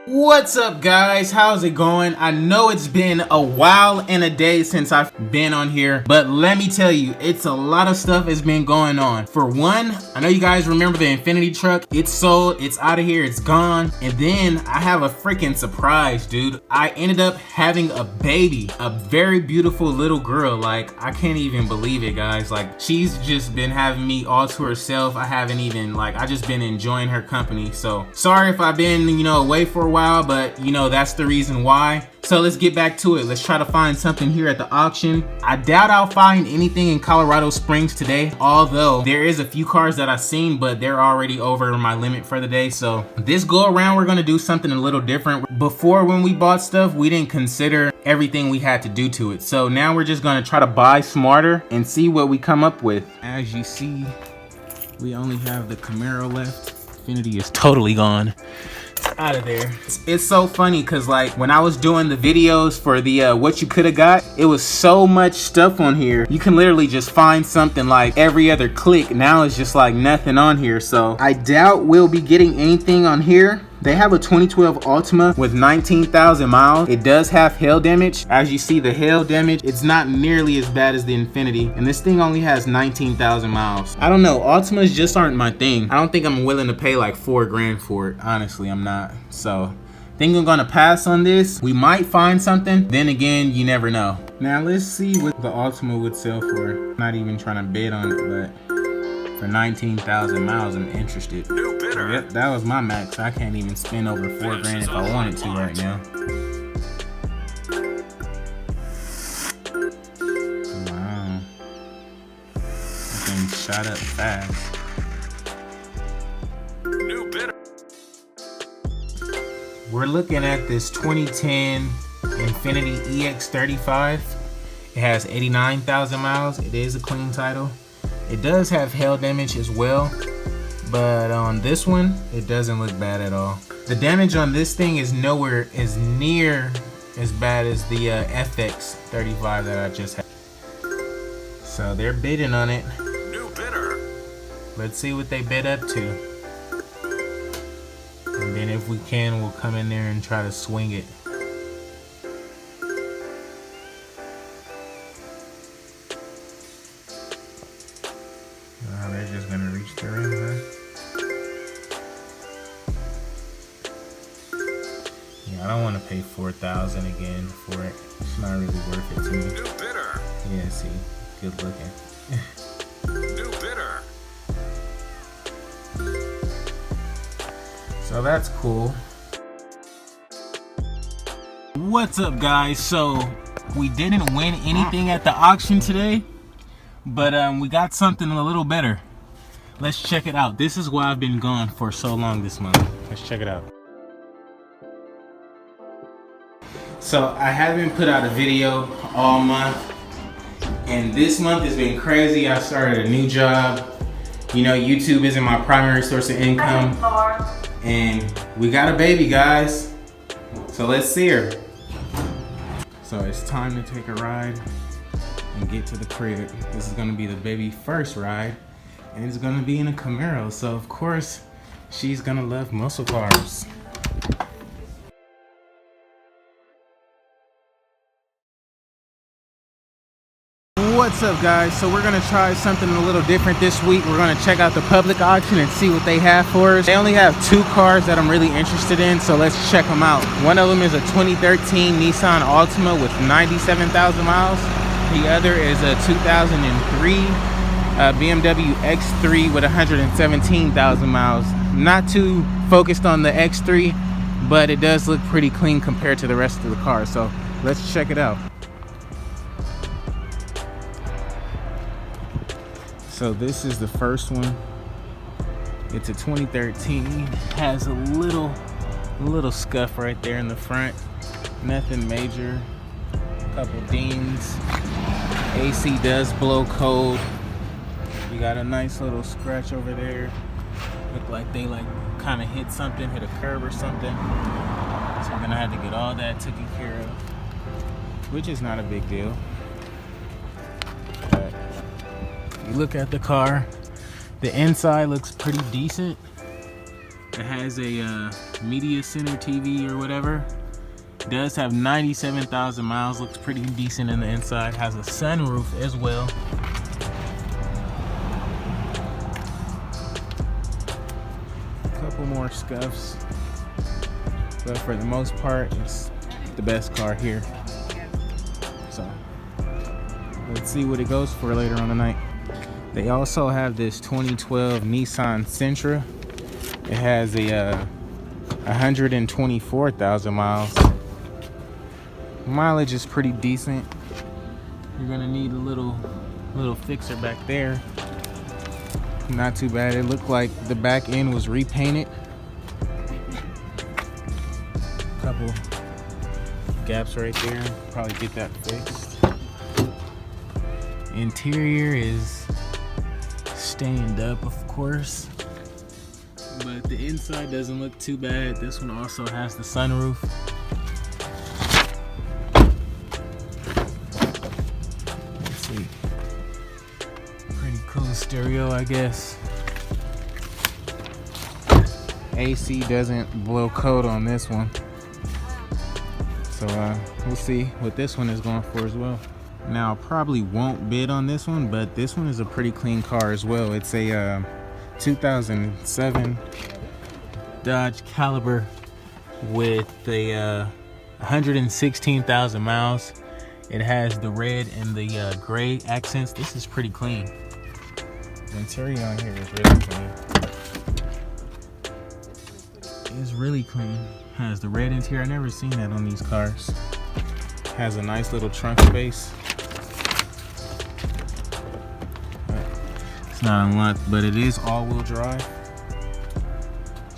What's up, guys? How's it going? I know it's been a while and a day since I've been on here, but let me tell you, it's a lot of stuff has been going on. For one, I know you guys remember the Infinity truck. It's sold, it's out of here, it's gone. And then I have a freaking surprise, dude. I ended up having a baby, a very beautiful little girl. Like, I can't even believe it, guys. Like, she's just been having me all to herself. I haven't even, like, I just been enjoying her company. So sorry if I've been, away for a while, but that's the reason why. So let's get back to it. Let's try to find something here at the auction. I doubt I'll find anything in Colorado Springs today, although there is a few cars that I've seen, but they're already over my limit for the day. So this go around, we're gonna do something a little different. Before, when we bought stuff, we didn't consider everything we had to do to it. So now we're just gonna try to buy smarter and see what we come up with. As you see, we only have the Camaro left. Infinity is totally gone. Out of there. It's so funny because, like, when I was doing the videos for the what you could have got, it was so much stuff on here. You can literally just find something like every other click. Now it's just like nothing on here. So I doubt we'll be getting anything on here. They have a 2012 Altima with 19,000 miles. It does have hail damage. As you see, the hail damage, it's not nearly as bad as the Infinity. And this thing only has 19,000 miles. I don't know, Altimas just aren't my thing. I don't think I'm willing to pay like $4 grand for it. Honestly, I'm not. So I think I'm gonna pass on this. We might find something. Then again, you never know. Now let's see what the Altima would sell for. Not even trying to bid on it, but for 19,000 miles, I'm interested. New bidder. Yep, that was my max. I can't even spend over $4 grand if I wanted to right now. Wow. That thing shot up fast. New bidder. We're looking at this 2010 Infinity EX35. It has 89,000 miles. It is a clean title. It does have hail damage as well, but on this one, it doesn't look bad at all. The damage on this thing is nowhere as near as bad as the FX35 that I just had. So they're bidding on it. New bidder. Let's see what they bid up to. And then if we can, we'll come in there and try to swing it. They're just gonna reach the rim, huh? Yeah, I don't want to pay $4,000 again for it. It's not really worth it to me. New bidder. Yeah, see, good looking. New bidder. So that's cool. What's up, guys? So we didn't win anything at the auction today, but we got something a little better. Let's check it out. This is why I've been gone for so long this month. Let's check it out. So I haven't put out a video all month, and this month has been crazy. I started a new job. YouTube isn't my primary source of income, and we got a baby, guys. So let's see her. So it's time to take a ride and get to the crib. This is gonna be the baby first ride, and it's gonna be in a Camaro, so of course she's gonna love muscle cars. What's up, guys? So we're gonna try something a little different this week. We're gonna check out the public auction and see what they have for us. They only have two cars that I'm really interested in, so let's check them out. One of them is a 2013 Nissan Altima with 97,000 miles. The other is a 2003 BMW X3 with 117,000 miles. Not too focused on the X3, but it does look pretty clean compared to the rest of the car. So let's check it out. So this is the first one. It's a 2013. Has a little scuff right there in the front. Nothing major. Couple dings. AC does blow cold. You got a nice little scratch over there. Look like they kind of hit something, hit a curb or something. So we're gonna have to get all that taken care of, which is not a big deal. But if you look at the car, the inside looks pretty decent. It has a media center TV or whatever. Does have 97,000 miles. Looks pretty decent in the inside. Has a sunroof as well. A couple more scuffs, but for the most part, it's the best car here. So let's see what it goes for later on tonight. They also have this 2012 Nissan Sentra. It has a 124,000 miles. Mileage is pretty decent. You're gonna need a little fixer back there. Not too bad. It looked like the back end was repainted. Couple gaps right there. Probably get that fixed. Interior is stained up, of course, but the inside doesn't look too bad. This one also has the sunroof. Let's see. Pretty cool stereo, I guess. AC doesn't blow cold on this one. So we'll see what this one is going for as well. Now, I probably won't bid on this one, but this one is a pretty clean car as well. It's a 2007 Dodge Caliber with a 116,000 miles. It has the red and the gray accents. This is pretty clean. The interior on here is really clean. It's really clean. Has the red interior. I never seen that on these cars. Has a nice little trunk space. It's not unlocked, but it is all-wheel drive,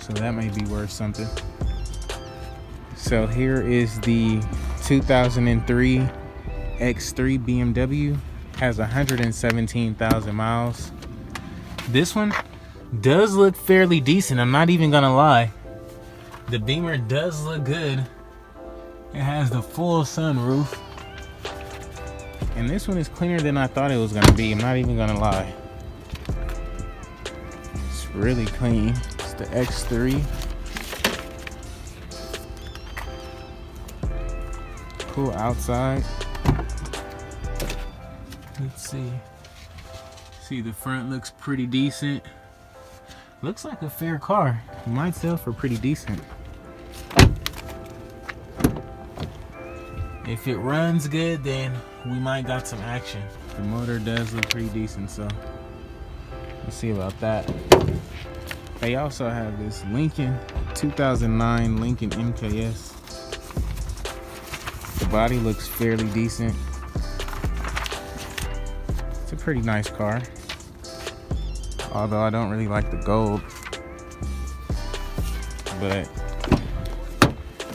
so that may be worth something. So here is the 2003 X3 BMW. Has 117,000 miles. This one does look fairly decent. I'm not even gonna lie. The Beamer does look good. It has the full sunroof. And this one is cleaner than I thought it was gonna be. I'm not even gonna lie. It's really clean. It's the X3. Cool outside. Let's see. See, the front looks pretty decent. Looks like a fair car. It might sell for pretty decent. If it runs good, then we might got some action. The motor does look pretty decent, so let's see about that. They also have this Lincoln 2009 Lincoln MKS. The body looks fairly decent. It's a pretty nice car, although I don't really like the gold, but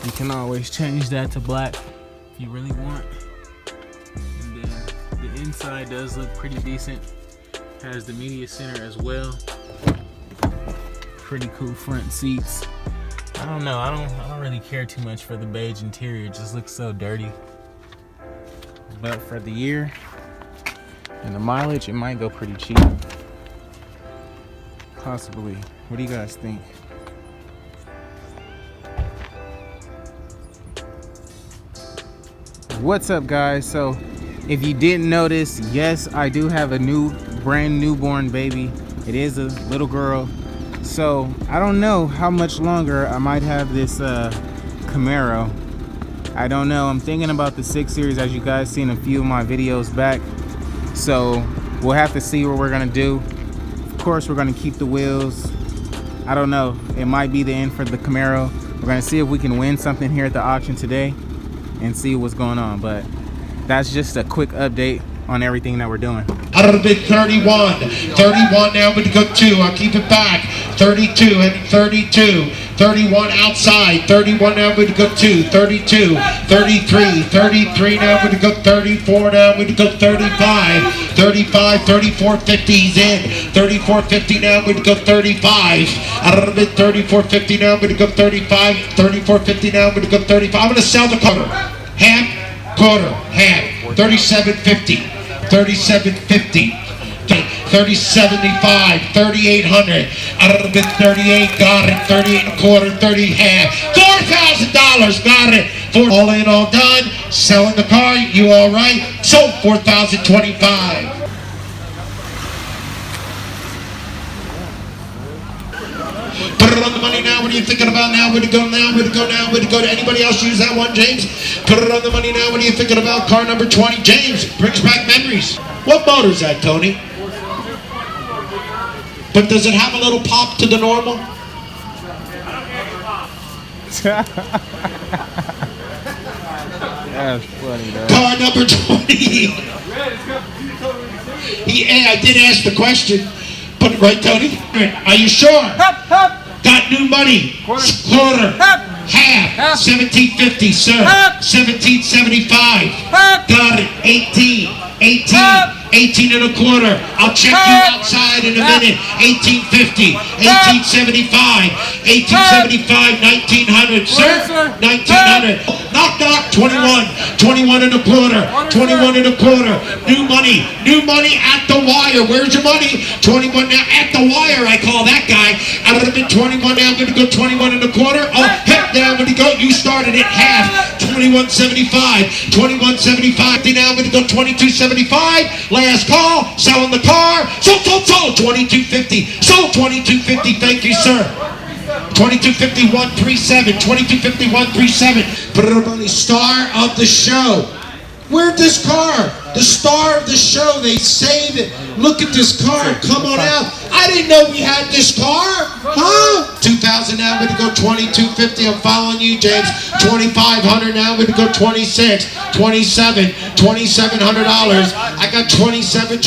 you can always change that to black if you really want. And then the inside does look pretty decent. Has the media center as well. Pretty cool front seats. I don't know, I don't really care too much for the beige interior. It just looks so dirty. But for the year and the mileage, it might go pretty cheap. Possibly. What do you guys think? What's up, guys? So if you didn't notice, yes, I do have a brand newborn baby. It is a little girl. So I don't know how much longer I might have this Camaro. I don't know. I'm thinking about the 6 Series, as you guys seen a few of my videos back. So we'll have to see what we're gonna do. Of course, we're gonna keep the wheels. I don't know. It might be the end for the Camaro. We're gonna see if we can win something here at the auction today and see what's going on. But that's just a quick update on everything that we're doing. Out of the bid 31. 31 now, but to go 2. I'll keep it back. 32 and 32. 31 outside. 31 now, but to go 2. 32. 33. 33 now, but to go 34 now, but to go 35. 35. 34.50. He's in. 34.50 now, but to go 35. Out of the bid 34.50 now, but to go 35. 34.50 now, but to go 35. I'm going to sell the quarter. Half. Quarter. Half. 37.50. 37.50. 3075, 3800. Out of the bid 38, got it. 38 and a quarter, 30 half. $4,000, got it. All in, all done. Selling the car, you all right? Sold $4,025. Put it on the money now. What are you thinking about now? Where to go now? Where to go now? Where to go? Anybody else use that one, James? Put it on the money now. What are you thinking about? Car number 20. James, brings back memories. What motor is that, Tony? But does it have a little pop to the normal? That's funny, though. Car number 20. I did ask the question. Put it right, Tony. Are you sure? Got new money. Quarter. Half. 1750, sir. 1775. Got it. 18 and a quarter. I'll check you outside in a minute. 1850, 1875, 1875, 1900, sir. 1900. Knock, knock. 21 and a quarter. 21 and a quarter. New money at the wire. Where's your money? 21 now at the wire. I call that guy. Out of the 21 now. I'm going to go 21 and a quarter. Oh, heck, now I'm going to go. You started at half. 2175. 2175. Now I'm going to go 2275. Last call. Selling the car. Sold. 2250. Sold 2250. Thank you, sir. 2250 137. 2250 137. Put it on the star of the show. Where'd this car? The star of the show. They saved it. Look at this car. Come on out. I didn't know we had this car. Huh? 2000 now. I'm going to go 2250. I'm following you, James. 2500 now. I'm going to go 26. 27. $2,700. I got 27.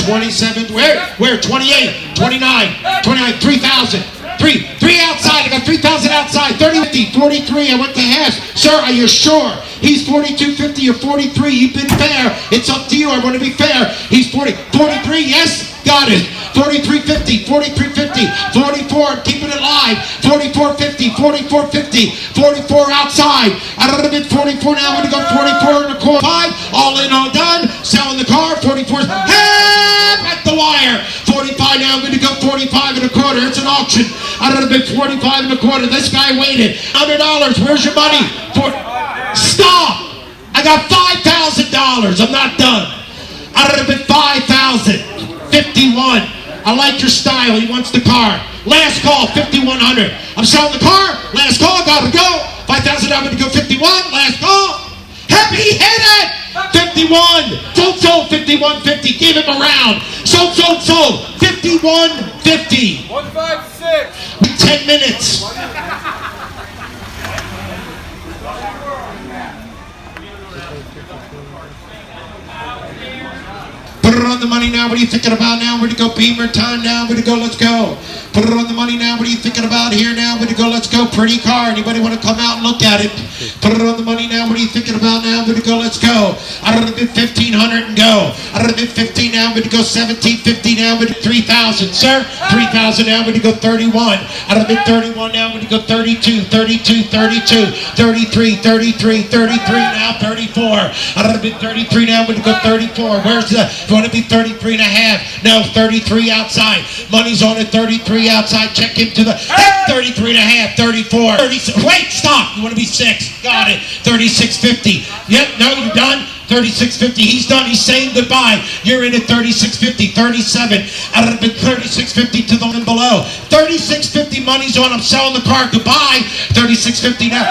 Where? 28. 29. 3000. Three outside. I got 3,000 outside. 30, 50, 43. I went to half. Sir, are you sure? He's 42.50 or 43. You've been fair. It's up to you. I want to be fair. He's 40. 43. Yes. Got it. 43.50. 43.50. 44. I'm keeping it live. 44.50. 44.50. 44 outside. I don't know if it's 44 now. I'm going to go 44 and a quarter. 5. All in, all done. Selling the car. 44. Half at the wire. 45 now. I'm going to go 45 and a quarter. It's an auction. I don't know if it's 45 and a quarter. This guy waited. $100. Where's your money? Stop. I got $5,000. I'm not done. I don't know if it's 5,000. 51. I like your style. He wants the car. Last call, 5,100. I'm selling the car. Last call, gotta go. 5,000. I'm going to go 51. Last call. Happy hit it. 51. Sold. 51.50. Give him a round. Sold. 51.50. 156. 10 minutes. Put it on the money now. What are you thinking about now? Where to go? Beamer time now. Where to go? Let's go. Put it on the money now. What are you thinking about here now? Where to go? Let's go. Pretty car. Anybody want to come out and look at it? Put it on the money now. What are you thinking about now? Where to go? Let's go. I don't know if it's 1,500 and go. I don't know if it's 15 now. Where to go? 1,750 now. Where to 3,000, sir. 3,000 now. Where to go? 31. I don't know if it's 31 now. Where to go? 32, 33, 33 now. 34. I don't know if it's 33 now. Where to go? 34. Where's the? You want to be 33 and a half? No, 33 outside. Money's on it. 33 outside. Check him to the 33 and a half. 34. 36. Wait, stop. You want to be 6? Got it. 36.50. Yep. No, you're done. 36.50. He's done. He's saying goodbye. You're in at 36.50. 37. Out of the 36.50 to the one below. 36.50. Money's on. I'm selling the car. Goodbye. 36.50 now.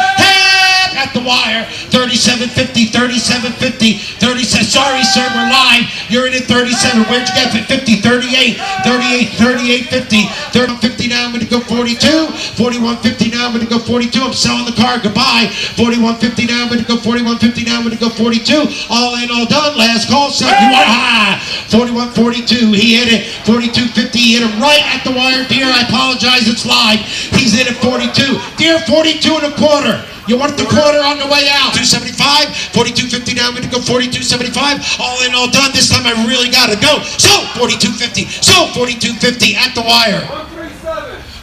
At the wire. 37.50. 37.50. 37. Sorry, sir. We're live. You're in at 37. Where'd you get it? 50. 38. 38.50. 30.50 now. I'm going to go 42. 41.50 now. I'm going to go 42. I'm selling the car. Goodbye. 41.50 now. I'm going to go 41.50 now. I'm going to go 42. All in, all done. Last call. So you want 41.42. He hit it. 42.50. He hit him right at the wire. Dear, I apologize. It's live. He's in at 42. Dear, 42 and a quarter. You want the quarter on the way out. 275, 42.50 now. I'm going to go 42.75. All in, all done. This time I really got to go. So 42.50. So 42.50 at the wire.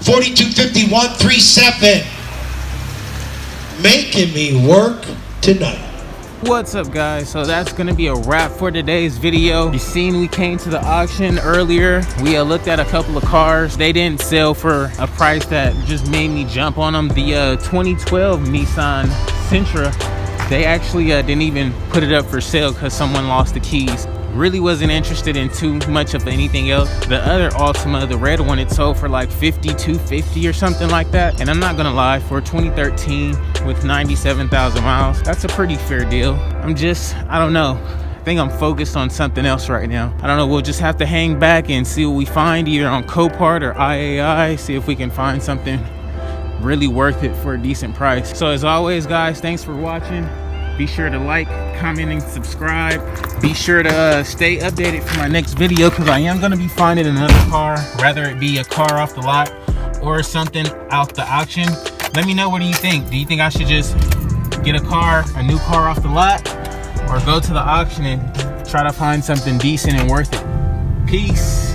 42.50, 137. Making me work tonight. What's up, guys? So that's gonna be a wrap for today's video. You seen we came to the auction earlier. We looked at a couple of cars. They didn't sell for a price that just made me jump on them. The 2012 Nissan Sentra, they actually didn't even put it up for sale because someone lost the keys. Really wasn't interested in too much of anything else. The other Altima, the red one, it sold for like $52.50 or something like that. And I'm not gonna lie, for 2013 with 97,000 miles, that's a pretty fair deal. I don't know. I think I'm focused on something else right now. I don't know, we'll just have to hang back and see what we find either on Copart or IAI, see if we can find something really worth it for a decent price. So as always, guys, thanks for watching. Be sure to like, comment, and subscribe. Be sure to stay updated for my next video because I am going to be finding another car, whether it be a car off the lot or something out the auction. Let me know, what do you think? Do you think I should just get a new car off the lot, or go to the auction and try to find something decent and worth it? Peace.